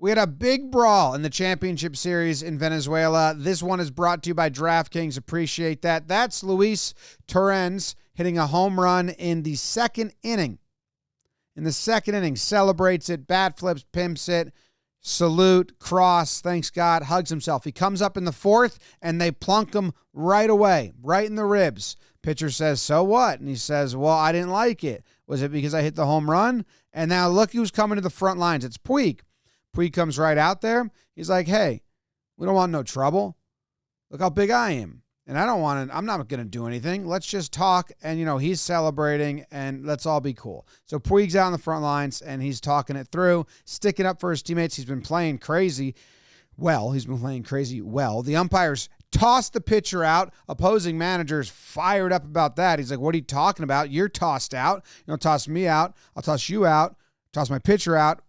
We had a big brawl in the championship series in Venezuela. This one is brought to you by DraftKings. Appreciate that. That's Luis Torrens hitting a home run in the second inning. In the second inning, celebrates it, bat flips, pimps it, salute, cross, thanks God, hugs himself. He comes up in the fourth, and they plunk him right away, right in the ribs. Pitcher says, so what? And he says, well, I didn't like it. Was it because I hit the home run? And now look who's coming to the front lines. It's Puig. Puig comes right out there. He's like, hey, we don't want no trouble. Look how big I am. And I'm not going to do anything. Let's just talk. And, he's celebrating, and let's all be cool. So Puig's out on the front lines, and he's talking it through, sticking up for his teammates. He's been playing crazy well. The umpires tossed the pitcher out. Opposing managers fired up about that. He's like, what are you talking about? You're tossed out. You don't toss me out. I'll toss you out. Toss my pitcher out.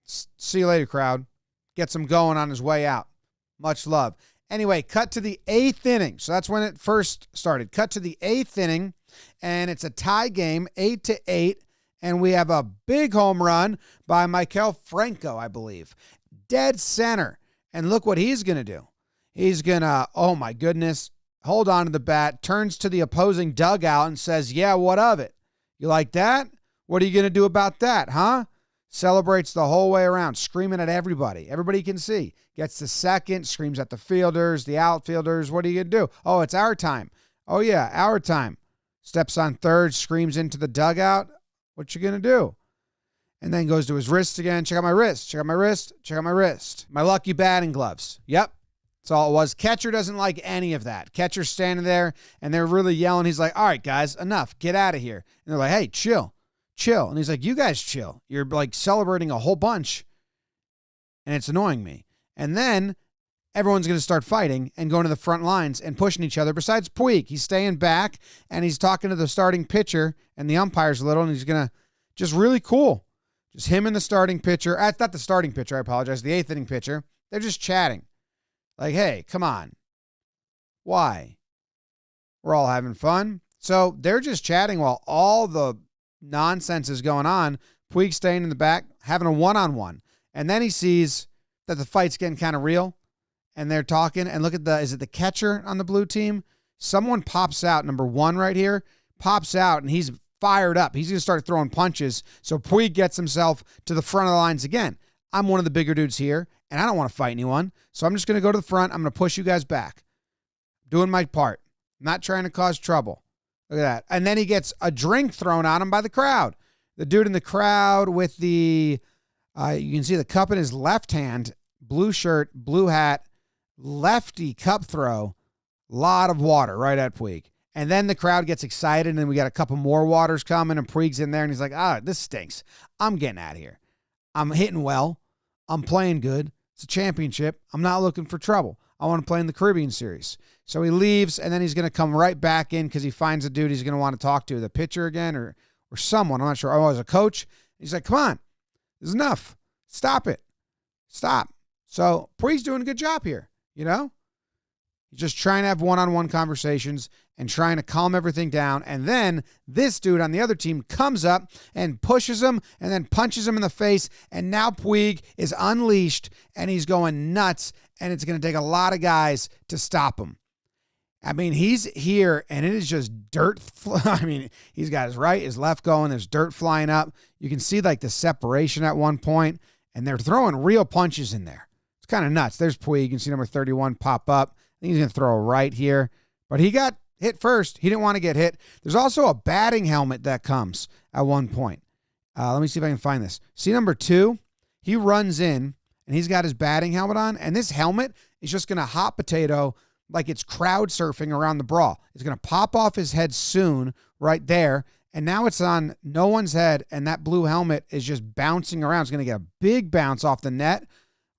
See you later, crowd. Gets him going on his way out. Much love. Anyway, cut to the 8th inning. So that's when it first started. Cut to the 8th inning, and it's a tie game, 8-8, and we have a big home run by Maikel Franco, I believe. Dead center. And look what he's going to do. He's going to, oh my goodness, hold on to the bat, turns to the opposing dugout and says, yeah, what of it? You like that? What are you going to do about that, huh? Celebrates the whole way around, screaming at everybody. Everybody can see. Gets to second, screams at the fielders, the outfielders. What are you going to do? Oh, it's our time. Oh, yeah, our time. Steps on third, screams into the dugout. What you going to do? And then goes to his wrist again. Check out my wrist. Check out my wrist. Check out my wrist. My lucky batting gloves. Yep. That's all it was. Catcher doesn't like any of that. Catcher's standing there, and they're really yelling. He's like, all right, guys, enough. Get out of here. And they're like, hey, chill. And he's like, you guys chill. You're like celebrating a whole bunch, and it's annoying me. And then everyone's going to start fighting and going to the front lines and pushing each other. Besides Puig, he's staying back, and he's talking to the starting pitcher and the umpires a little, and he's going to just really cool. Just him and the starting pitcher. That's not the starting pitcher, I apologize. The 8th inning pitcher. They're just chatting. Like, hey, come on. Why? We're all having fun. So they're just chatting while all the nonsense is going on. Puig staying in the back, having a one-on-one. And then he sees that the fight's getting kind of real. And they're talking. And look at is it the catcher on the blue team? Someone pops out, number 1 right here, pops out, and he's fired up. He's going to start throwing punches. So Puig gets himself to the front of the lines again. I'm one of the bigger dudes here, and I don't want to fight anyone. So I'm just going to go to the front. I'm going to push you guys back. Doing my part. Not trying to cause trouble. Look at that. And then he gets a drink thrown on him by the crowd. The dude in the crowd with the, you can see the cup in his left hand, blue shirt, blue hat, lefty cup throw, lot of water right at Puig. And then the crowd gets excited, and then we got a couple more waters coming, and Puig's in there, and he's like, this stinks. I'm getting out of here. I'm hitting well. I'm playing good. It's a championship. I'm not looking for trouble. I want to play in the Caribbean Series. So he leaves, and then he's going to come right back in because he finds a dude he's going to want to talk to, the pitcher again or someone. I'm not sure. Oh, as a coach. He's like, come on. This is enough. Stop it. Stop. So Puig's doing a good job here, He's just trying to have one-on-one conversations and trying to calm everything down. And then this dude on the other team comes up and pushes him and then punches him in the face. And now Puig is unleashed and he's going nuts. And it's going to take a lot of guys to stop him. I mean, he's here and it is just dirt. He's got his right, his left going. There's dirt flying up. You can see like the separation at one point, and they're throwing real punches in there. It's kind of nuts. There's Puig. You can see number 31 pop up. I think he's going to throw a right here, but he got hit first. He didn't want to get hit. There's also a batting helmet that comes at one point. Let me see if I can find this. See number 2? He runs in, and he's got his batting helmet on, and this helmet is just going to hot potato like it's crowd surfing around the brawl. It's going to pop off his head soon right there, and now it's on no one's head, and that blue helmet is just bouncing around. It's going to get a big bounce off the net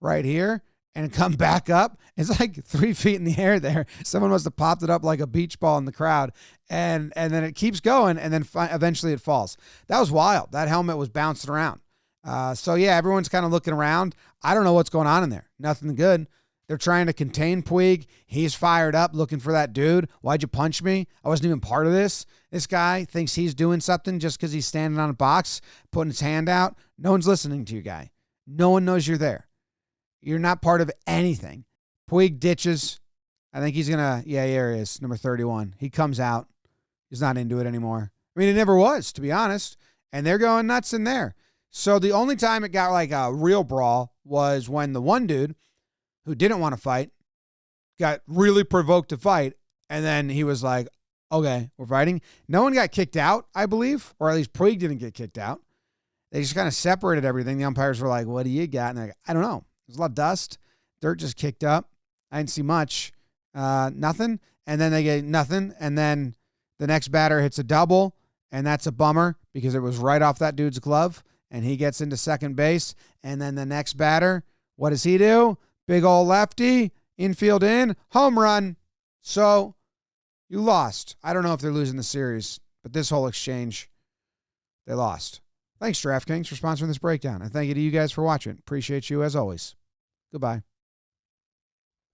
right here and come back up. It's like 3 feet in the air there. Someone must have popped it up like a beach ball in the crowd, and then it keeps going, and then eventually it falls. That was wild. That helmet was bouncing around. So, yeah, everyone's kind of looking around. I don't know what's going on in there. Nothing good. They're trying to contain Puig. He's fired up looking for that dude. Why'd you punch me? I wasn't even part of this. This guy thinks he's doing something just because he's standing on a box, putting his hand out. No one's listening to you, guy. No one knows you're there. You're not part of anything. Puig ditches. I think he's going to, here he is, number 31. He comes out. He's not into it anymore. I mean, it never was, to be honest. And they're going nuts in there. So the only time it got like a real brawl was when the one dude who didn't want to fight got really provoked to fight. And then he was like, okay, we're fighting. No one got kicked out, I believe, or at least Puig didn't get kicked out. They just kind of separated everything. The umpires were like, what do you got? And they're like, I don't know. There's a lot of dust. Dirt just kicked up. I didn't see much. Nothing. And then they get nothing. And then the next batter hits a double. And that's a bummer because it was right off that dude's glove. And he gets into second base. And then the next batter, what does he do? Big old lefty, infield in, home run. So you lost. I don't know if they're losing the series, but this whole exchange, they lost. Thanks, DraftKings, for sponsoring this breakdown. And thank you to you guys for watching. Appreciate you as always. Goodbye.